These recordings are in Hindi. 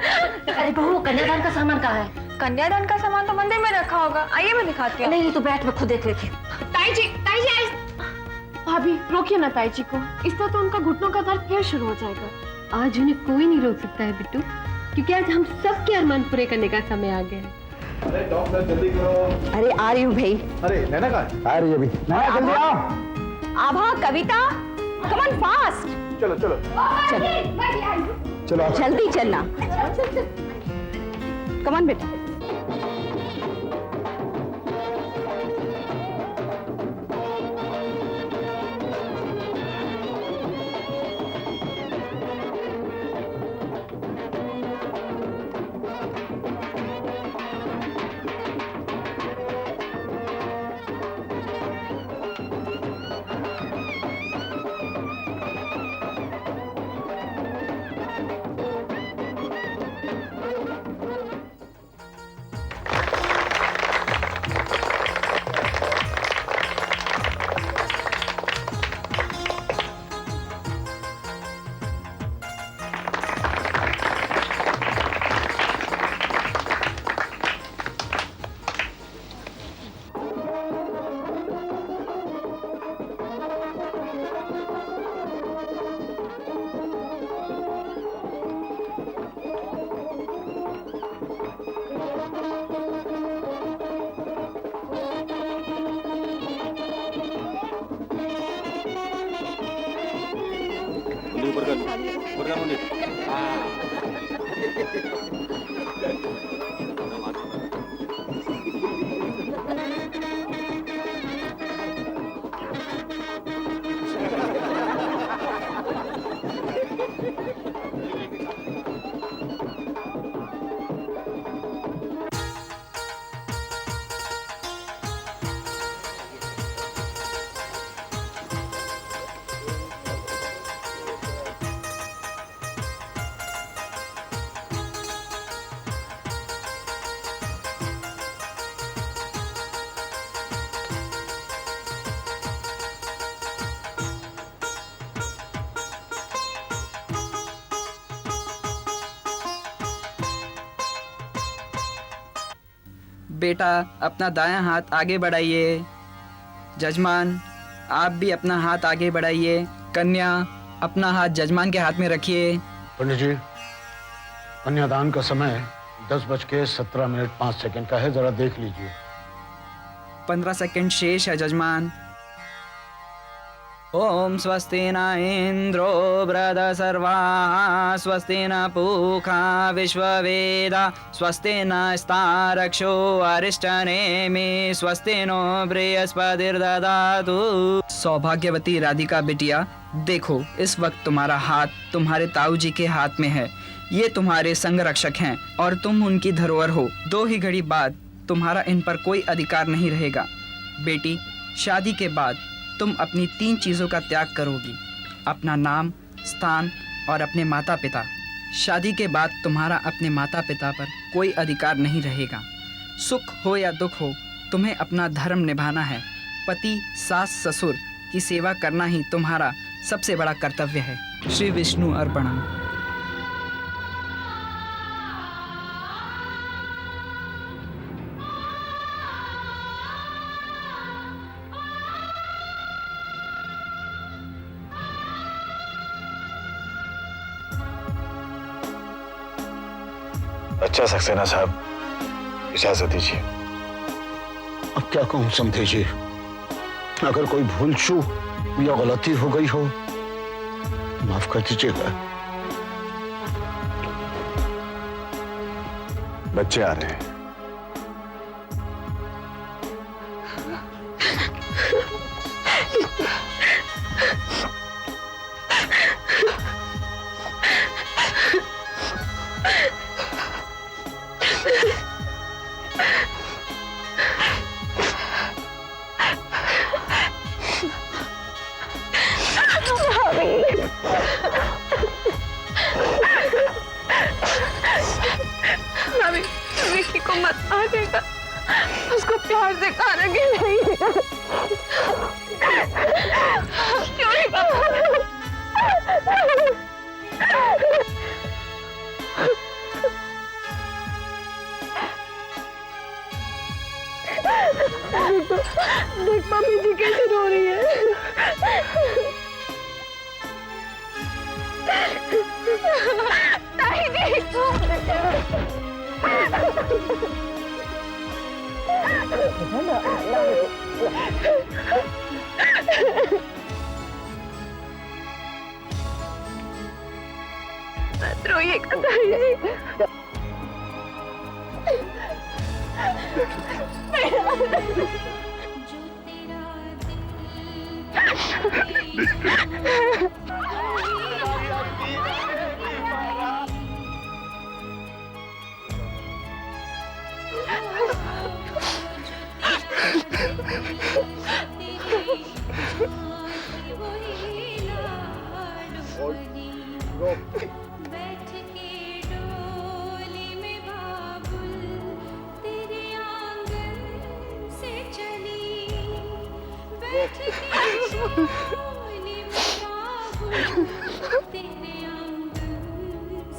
अरे बहू, कन्यादान का सामान कहाँ है? कन्यादान का सामान तो मंदिर में रखा होगा। आइए मैं दिखाती हूँ। नहीं तो बैठ, मैं खुद देख लेती हूँ। ताई जी आई। भाभी रोकिए ना ताई जी को, इस तरह तो उनका घुटनों का दर्द फिर शुरू हो जाएगा। आज उन्हें कोई नहीं रोक सकता है बिट्टू, क्योंकि आज हम सबके अरमान पूरे करने का समय आ गया है। अरे डॉक्टर जल्दी करो। अरे आ रही हूँ भाई। अरे नैना कहाँ? आ रही है अभी। नैना जल्दी आओ। आभा, कविता, कम ऑन फास्ट। चलो चलो चलो जल्दी चलना। कम ऑन बेटा। बेटा अपना दायां हाथ आगे बढ़ाइए। जजमान आप भी अपना हाथ आगे बढ़ाइए। कन्या अपना हाथ जजमान के हाथ में रखिए। पंडित जी, कन्यादान का समय 10:17 का है, जरा देख लीजिए। 15 सेकंड शेष है जजमान। ओम स्वस्ति न इंद्रो बृहस्पतिर्वा स्वस्ति न पूषा विश्ववेदा स्वस्ति नस्तारक्षो अरिष्टनेमि स्वस्ति नो बृहस्पतिर्दधातु। सौभाग्यवती राधिका बिटिया, देखो इस वक्त तुम्हारा हाथ तुम्हारे ताऊ जी के हाथ में है। ये तुम्हारे संग रक्षक हैं और तुम उनकी धरोहर हो। 2 ही घड़ी बाद तुम्हारा इन पर कोई अधिकार नहीं रहेगा। बेटी, शादी के बाद तुम अपनी 3 चीज़ों का त्याग करोगी, अपना नाम, स्थान और अपने माता पिता। शादी के बाद तुम्हारा अपने माता पिता पर कोई अधिकार नहीं रहेगा। सुख हो या दुख हो, तुम्हें अपना धर्म निभाना है। पति, सास, ससुर की सेवा करना ही तुम्हारा सबसे बड़ा कर्तव्य है। श्री विष्णु अर्पणम। अच्छा सक्सेना साहब, इजाजत दीजिए। अब क्या कहूं समझे जी, अगर कोई भूल चूक या गलती हो गई हो माफ कर दीजिएगा। बच्चे आ रहे हैं। विक्की को मत मारेगा, उसको प्यार से खाना खिलाइएगा। क्यों नहीं बाबा? देख मम्मी जी कैसे रो रही है। ताई जी मत रोइएगा ताई जी। बैठ के डोली में बाबुल तेरे आंगन से चली, बैठ के डोली में बाबुल तेरे आंगन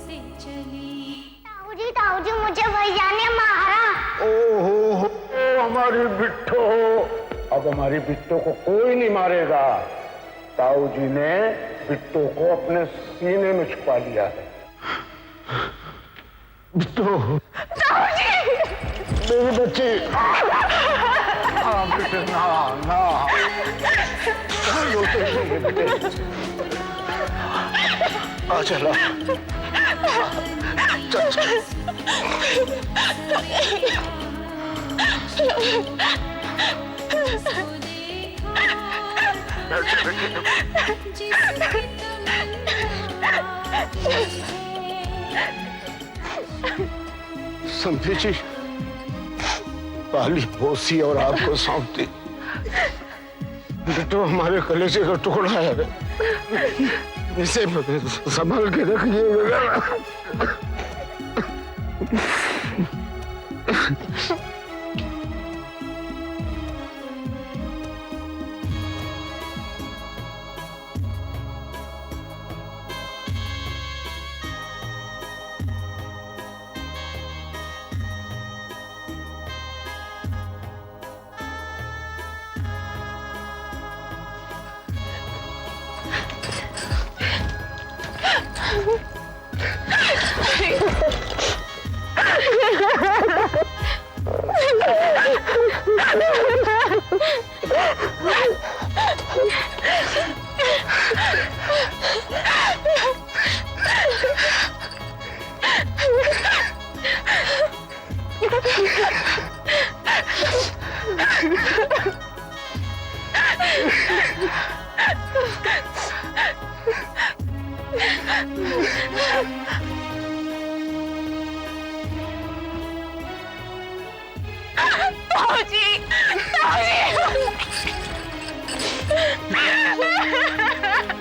से चली। ताऊजी मुझे भैया ने मारा। ओहो हमारी बिट्टो, अब हमारी बिट्टो को कोई नहीं मारेगा। ताऊ जी ने बिट्टो को अपने सीने में छुपा लिया है। बिट्टो, मेरी बच्ची। बेटे ना ना आ चला चल समझी जी, पहली पोसी और आपको सौंपती। बिट्टू हमारे कलेजे का टुकड़ा है, इसे संभाल के रखिएगा।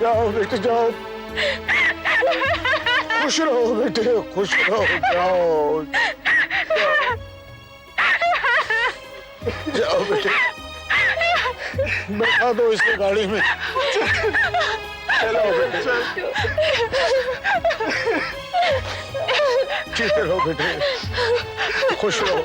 जाओ बेटे जाओ, खुश रहो बेटे, खुश रहो, जाओ जाओ बेटे, बैठा दो इसको गाड़ी में। चलो बेटे, जीते रहो बेटे, खुश रहो।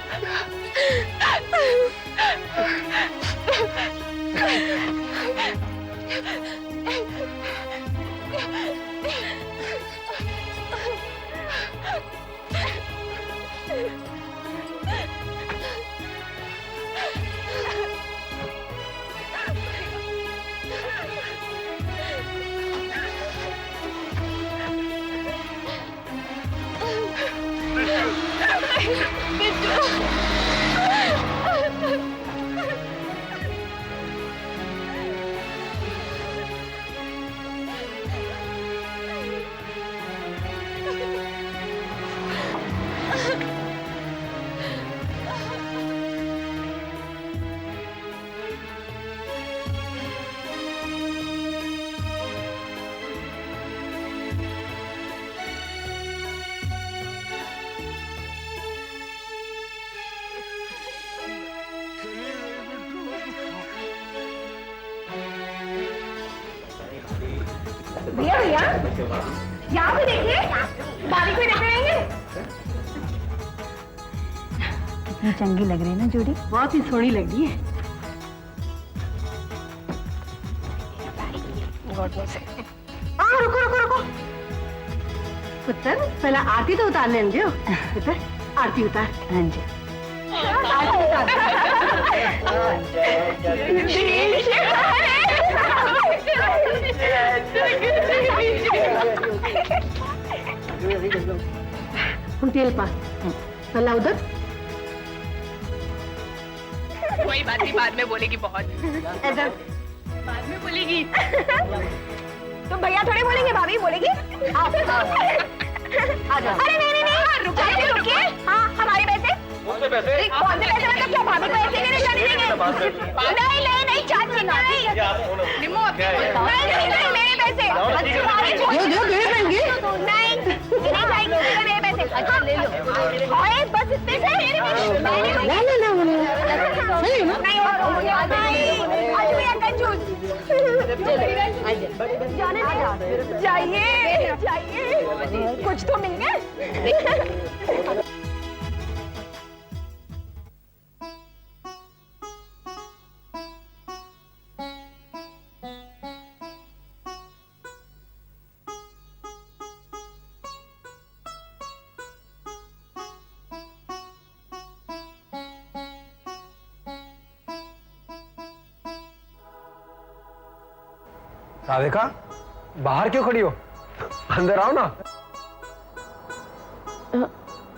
भैया भैया यहाँ भी देखिए, बारिश में देखे रहेंगे। कितनी चंगी लग रही है ना जोड़ी। बहुत ही सोहनी लग रही है। ऑटो से। हाँ रुको रुको रुको पुत्र, पहला आरती तो उतारने दो। पुत्र आरती उतार। हाँ जी आरती उतार। तेल पा पहला उधर। कोई बात नहीं, बाद में बोलेगी बहुत। इधर बाद में बोलेगी। तुम भैया थोड़ी बोलेंगे, भाभी बोलेगी। आओ आ जाओ। अरे नहीं रुकिए रुकिए। हाँ हमारे पैसे। कौन से पैसे? कौन से पैसे? मतलब क्या भाभी को ऐसे नहीं जाने देंगे? नहीं चाची नहीं। निम्मो अपनी नहीं मेरे पैसे। दे देंगे। नहीं जाएंगे मेरे पैसे। अच्छा ले लो। ओए बस इतने से मेरे पैसे। नहीं सही ना? नहीं आज भी कंजूस। जाइए कुछ तो मिल गए। राधिका बाहर क्यों खड़ी हो? अंदर आओ ना।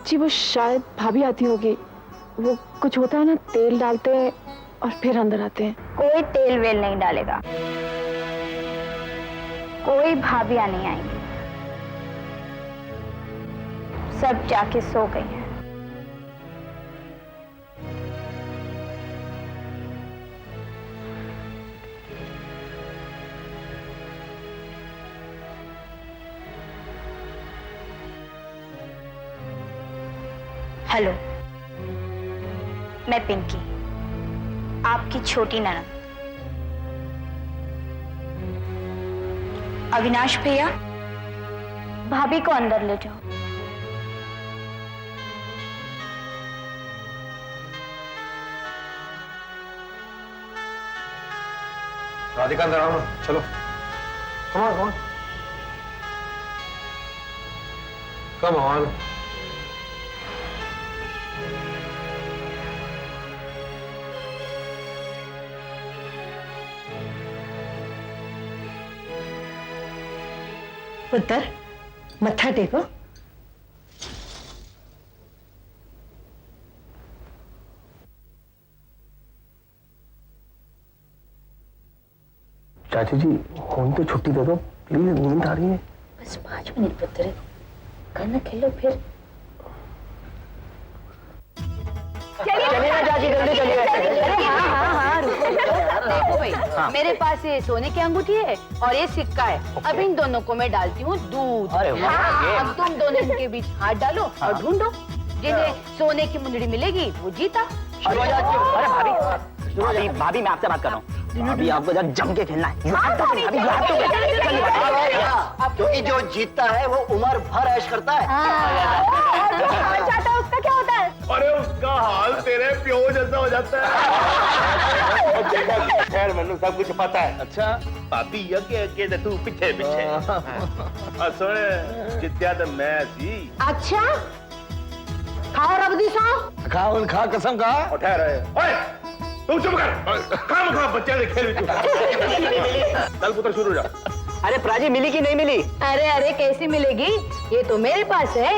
जी वो शायद भाभी आती होगी। वो कुछ होता है ना, तेल डालते हैं और फिर अंदर आते हैं। कोई तेल वेल नहीं डालेगा, कोई भाभियां नहीं आएंगी, सब जाके सो गई हैं। हेलो, मैं पिंकी, आपकी छोटी ननद। अविनाश भैया, भाभी को अंदर ले जाओ। राधिका अंदर आओ ना, चलो। Come on come on. पुत्र मत्था टेको। चाची जी फोन तो छुट्टी दे दो प्लीज, नींद आ रही है। बस 5 मिनट पुत्र, खाना खेलो फिर। चलिए ना चाची, जल्दी चलिए। हाँ देखो भाई, मेरे पास ये सोने की अंगूठी है और ये सिक्का है। अब इन दोनों को मैं डालती हूँ दूध। अब तुम दोनों इनके बीच हाथ डालो और ढूंढो, जिन्हें सोने की मुंदड़ी मिलेगी वो जीता। अरे भाभी मैं आपसे बात कर रहा हूँ। अभी आपको जरा जम के खेलना है। क्योंकि जो जीतता है वो उम्र भर ऐश करता है। चाहता है उसका क्या होता है? अरे उसका हाल तेरे प्यो जैसा हो जाता है। खैर मैंने सब कुछ पता है। अच्छा पापी ये के तू पीछे पीछे सुन जित्या तो मैं सी। अच्छा खाओ रबदी सो। खा कसम खा। उठा रहे ओए तू चुप कर। काम खा बच्चे ने खेल भी चल पुत्र शुरू हो जा। अरे प्राची मिली कि नहीं मिली? अरे कैसी मिलेगी, ये तो मेरे पास है।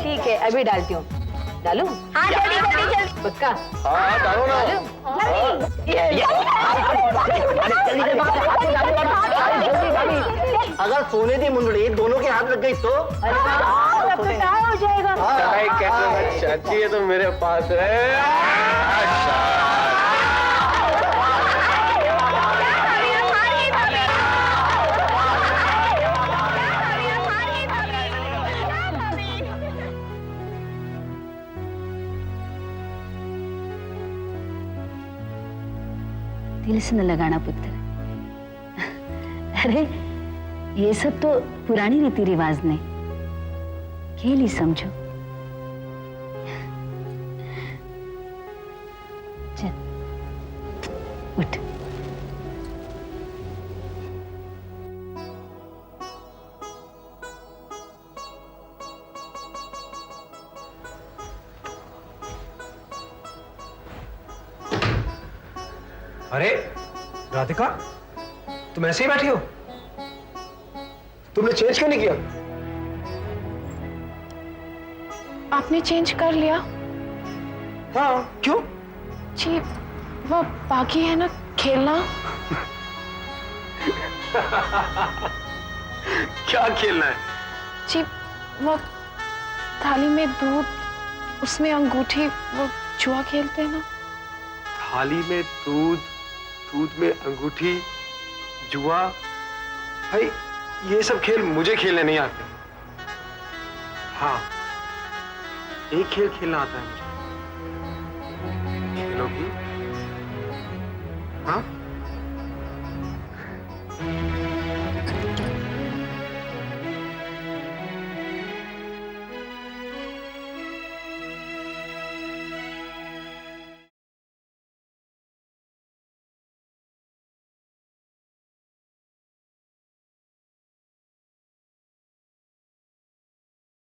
ठीक है अभी डालती हूँ। डालू? हाँ जल्दी पक्का? हाँ डालो ना। अगर सोने की मुंदड़ी दोनों के हाथ लग गई तो हो जाएगा। चाची ये तो मेरे पास है। दिल से न लगाना पुत्र। अरे ये सब तो पुरानी रीति रिवाज ने, खेल ही समझो। चल उठ। अरे राधिका, तुम ऐसे ही बैठी हो? तुमने चेंज क्यों नहीं किया? आपने चेंज कर लिया? हाँ, क्यों? जी वो बाकी है ना खेलना। क्या खेलना है? जी वो थाली में दूध, उसमें अंगूठी, वो जुआ खेलते हैं ना। थाली में दूध, दूध में अंगूठी, जुआ। भाई ये सब खेल मुझे खेलने नहीं आते। हाँ, एक खेल खेलना आता है मुझे। खेलोगी? हाँ?